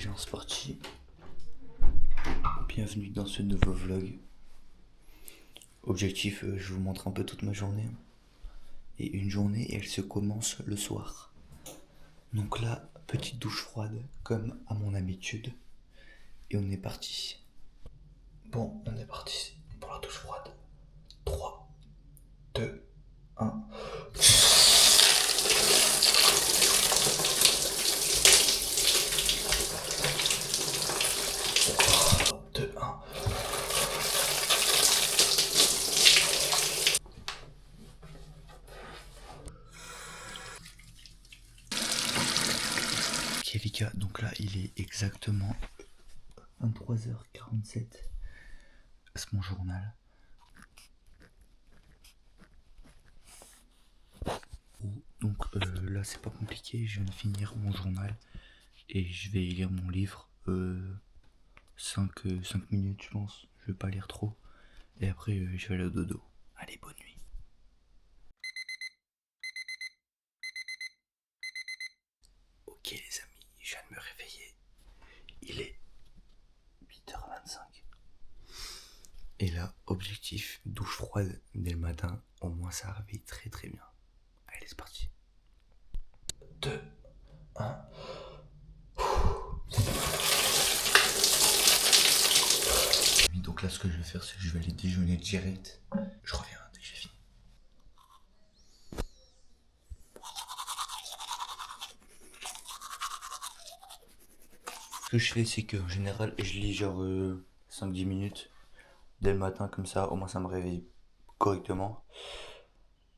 gens, c'est parti. Bienvenue dans ce nouveau vlog. Objectif, je vous montre un peu toute ma journée. Et une journée, elle se commence le soir. Donc là, petite douche froide, comme à mon habitude. Et on est parti. Bon, on est parti pour la douche froide. 3, 2, 1. 2, 1. Ok les gars, donc là il est exactement 23h47. C'est mon journal. Donc là c'est pas compliqué, je viens de finir mon journal et je vais lire mon livre 5 minutes je pense, je vais pas lire trop et après je vais aller au dodo. Allez, bonne nuit. Ok les amis, je viens de me réveiller, il est 8h25 et là objectif douche froide dès le matin, au moins ça réveille très très bien. Allez c'est parti. 2, 1. Donc là ce que je vais faire c'est que je vais aller déjeuner direct. Je reviens dès que j'ai fini. Ce que je fais c'est qu'en général je lis genre 5-10 minutes dès le matin, comme ça au moins ça me réveille correctement.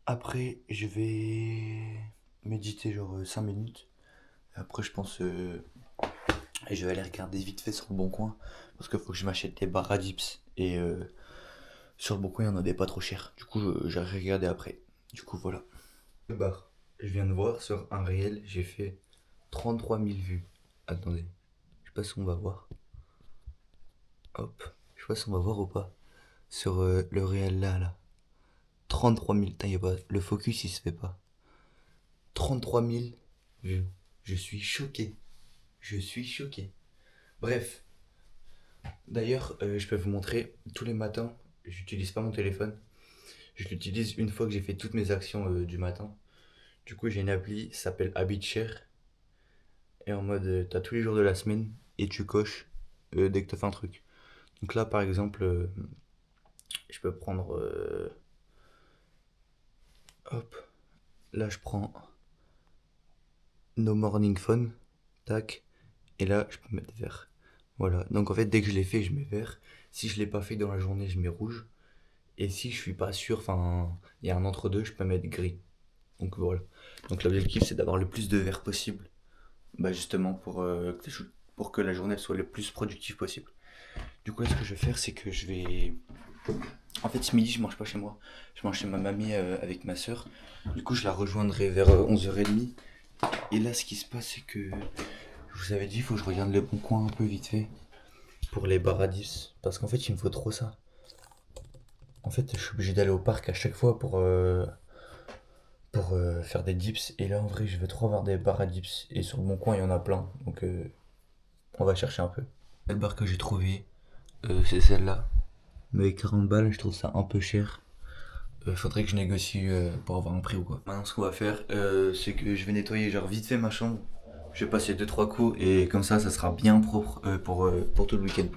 Après je vais méditer genre 5 minutes. Et après je pense et je vais aller regarder vite fait sur le bon coin parce qu'il faut que je m'achète des barres à dips et sur le bon coin il y en a des pas trop chers. Du coup j'ai regardé après. Du coup voilà. Le bar. Je viens de voir sur un réel, j'ai fait 33 000 vues. Attendez, je sais pas si on va voir. Hop, je sais pas si on va voir ou pas. Sur le réel là. 33 000, putain, y a pas, le focus il se fait pas. 33 000 vues. Je suis choqué. Je suis choqué. Bref. D'ailleurs, je peux vous montrer, tous les matins, j'utilise pas mon téléphone. Je l'utilise une fois que j'ai fait toutes mes actions du matin. Du coup, j'ai une appli, ça s'appelle HabitShare. Et en mode, t'as tous les jours de la semaine et tu coches dès que t'as fait un truc. Donc là, par exemple, je peux prendre... hop. Là, je prends No Morning Phone. Tac. Et là, je peux mettre vert. Voilà. Donc en fait, dès que je l'ai fait, je mets vert. Si je l'ai pas fait dans la journée, je mets rouge. Et si je suis pas sûr, enfin, il y a un entre-deux, je peux mettre gris. Donc voilà. Donc l'objectif, c'est d'avoir le plus de vert possible. Bah justement, pour que la journée soit le plus productive possible. Du coup, là, ce que je vais faire, c'est que je vais... En fait, ce midi, je mange pas chez moi. Je mange chez ma mamie avec ma soeur. Du coup, je la rejoindrai vers 11h30. Et là, ce qui se passe, c'est que... Je vous avais dit, il faut que je regarde le bon coin un peu vite fait. Pour les barres à dips. Parce qu'en fait, il me faut trop ça. En fait, je suis obligé d'aller au parc à chaque fois pour faire des dips. Et là, en vrai, je veux trop avoir des barres à dips. Et sur le bon coin, il y en a plein. Donc, on va chercher un peu. La barre que j'ai trouvée, c'est celle-là. Mais 40 balles, je trouve ça un peu cher. Faudrait que je négocie pour avoir un prix ou quoi. Maintenant, ce qu'on va faire, c'est que je vais nettoyer genre vite fait ma chambre. Je vais passer 2-3 coups et comme ça sera bien propre pour tout le week-end.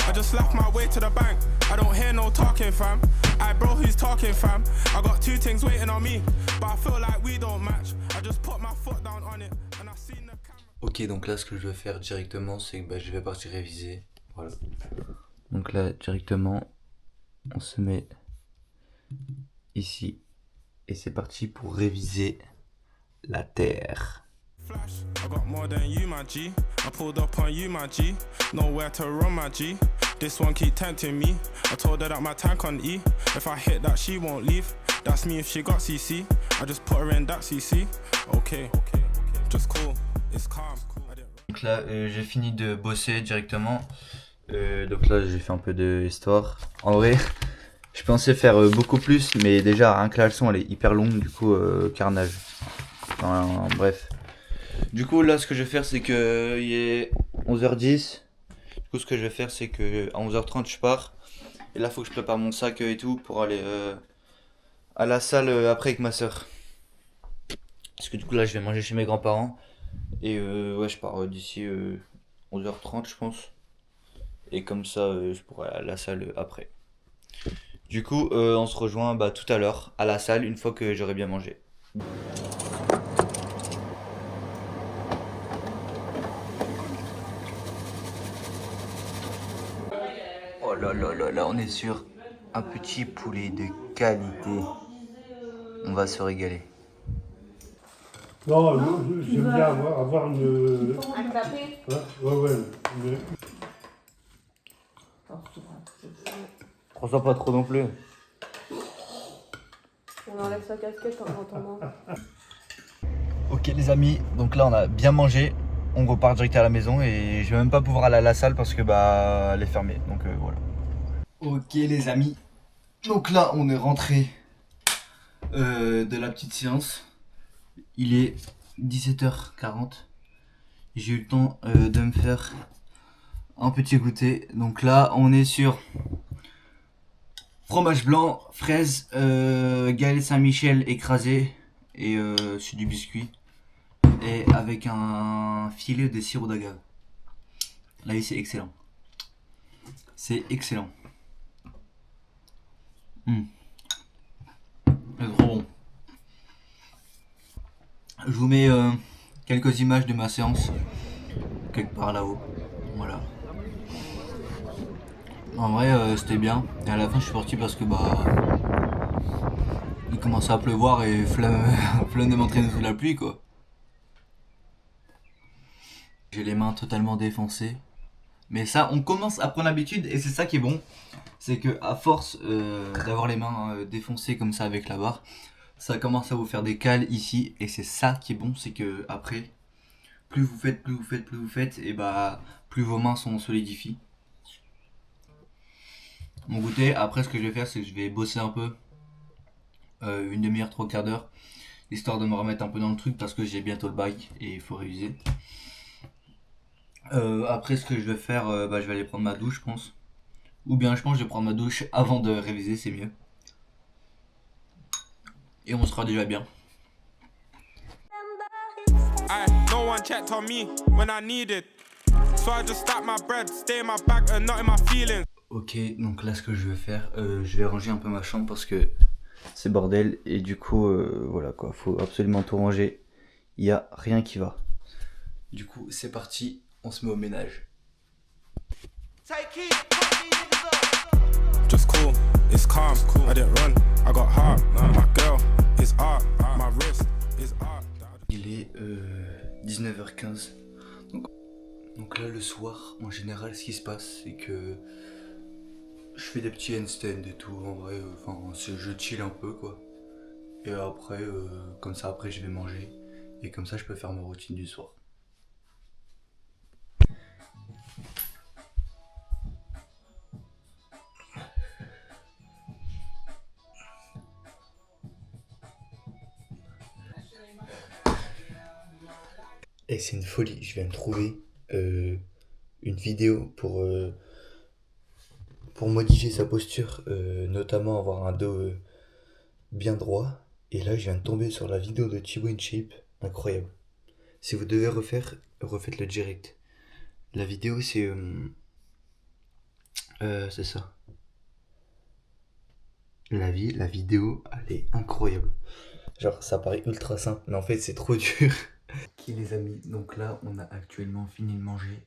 I just left my way to the bank. I don't hear no talking, fam. I bro, who's talking, fam? I got two things waiting on me, but I feel like we don't match. I just put my foot down on it and I seen the camera. Ok, donc là, ce que je vais faire directement, c'est que je vais partir réviser. Voilà. Donc là, directement, on se met ici et c'est parti pour réviser la terre. Flash, I got more than you, my G. I pulled up on you, my G. Nowhere to run, my G. This one keep tempting me. I told her that my tank on E. If I hit that, she won't leave. That's me if she got CC. I just put her in that CC. Okay, just cool. It's calm. Donc là, j'ai fini de bosser directement. Donc là, j'ai fait un peu de histoire. En vrai, je pensais faire beaucoup plus, mais déjà, rien que la leçon, elle est hyper longue, du coup, carnage. Enfin, bref. Du coup, là, ce que je vais faire, c'est que il est 11h10. Du coup, ce que je vais faire, c'est que à 11h30, je pars. Et là, faut que je prépare mon sac et tout pour aller à la salle après avec ma soeur. Parce que du coup, là, je vais manger chez mes grands-parents. Et ouais, je pars d'ici 11h30, je pense. Et comme ça, je pourrai aller à la salle après. Du coup, on se rejoint bah, tout à l'heure à la salle une fois que j'aurai bien mangé. Oh là là là là, on est sur un petit poulet de qualité. On va se régaler. Non, j'aime bien avoir une. Un clapet. Ouais. Mais... Prends ça pas trop non plus. On enlève sa casquette en entendant. Ok les amis, donc là on a bien mangé. On repart direct à la maison et je vais même pas pouvoir aller à la salle parce que bah elle est fermée. Donc voilà. Ok les amis, donc là on est rentré de la petite séance. Il est 17h40. J'ai eu le temps de me faire un petit goûter. Donc là on est sur fromage blanc, fraise, galette Saint-Michel écrasé et c'est du biscuit. Et avec un filet de sirop d'agave. Là, c'est excellent. C'est excellent. C'est trop bon. Je vous mets quelques images de ma séance. Quelque part là-haut. Voilà. En vrai, c'était bien. Et à la fin, je suis parti parce que bah. Il commençait à pleuvoir et flemme de m'entraîner sous la pluie quoi. J'ai les mains totalement défoncées. Mais ça, on commence à prendre l'habitude et c'est ça qui est bon. C'est que à force d'avoir les mains défoncées comme ça avec la barre, ça commence à vous faire des cales ici et c'est ça qui est bon, c'est que après, plus vous faites, et bah plus vos mains sont solidifiées. Mon goûter, après ce que je vais faire, c'est que je vais bosser un peu, une demi-heure, trois quarts d'heure, histoire de me remettre un peu dans le truc parce que j'ai bientôt le bac et il faut réviser. Après ce que je vais faire, bah, je vais aller prendre ma douche, je pense. Ou bien je pense que je vais prendre ma douche avant de réviser, c'est mieux. Et on sera déjà bien. Aye, no one checked on me when I needed. So I just stack my bread, stay in my bag and not in my feelings. Ok, donc là ce que je vais faire, je vais ranger un peu ma chambre parce que c'est bordel et du coup voilà quoi, faut absolument tout ranger. Il y a rien qui va. Du coup c'est parti, on se met au ménage. Just cool, it's calm, I didn't run, I got heart. My girl is art, my wrist is art. Il est 19h15. Donc là le soir, en général ce qui se passe c'est que je fais des petits handstands et tout, en vrai, je chill un peu quoi. Et après, comme ça après je vais manger et comme ça je peux faire ma routine du soir. Et c'est une folie, je viens de trouver une vidéo pour modifier sa posture, notamment avoir un dos bien droit. Et là, je viens de tomber sur la vidéo de Thibaut InShape, incroyable. Si vous devez refaire, refaites-le direct. La vidéo, c'est ça. La vidéo, elle est incroyable. Genre, ça paraît ultra simple, mais en fait, c'est trop dur. Ok, les amis, donc là, on a actuellement fini de manger.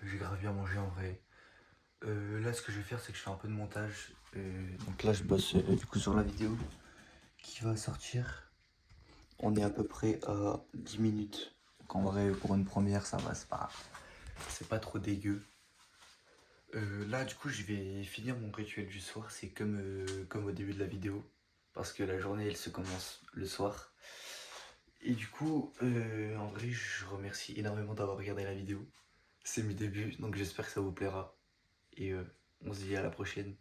J'ai grave bien mangé en vrai. Là, ce que je vais faire, c'est que je fais un peu de montage. Donc là, je bosse du coup sur la vidéo qui va sortir. On est à peu près à 10 minutes. Donc en vrai, pour une première, ça va, c'est pas trop dégueu. Là, du coup, je vais finir mon rituel du soir. C'est comme au début de la vidéo. Parce que la journée, elle se commence le soir. Et du coup, en vrai, je remercie énormément d'avoir regardé la vidéo. C'est mes débuts, donc j'espère que ça vous plaira. Et on se dit à la prochaine.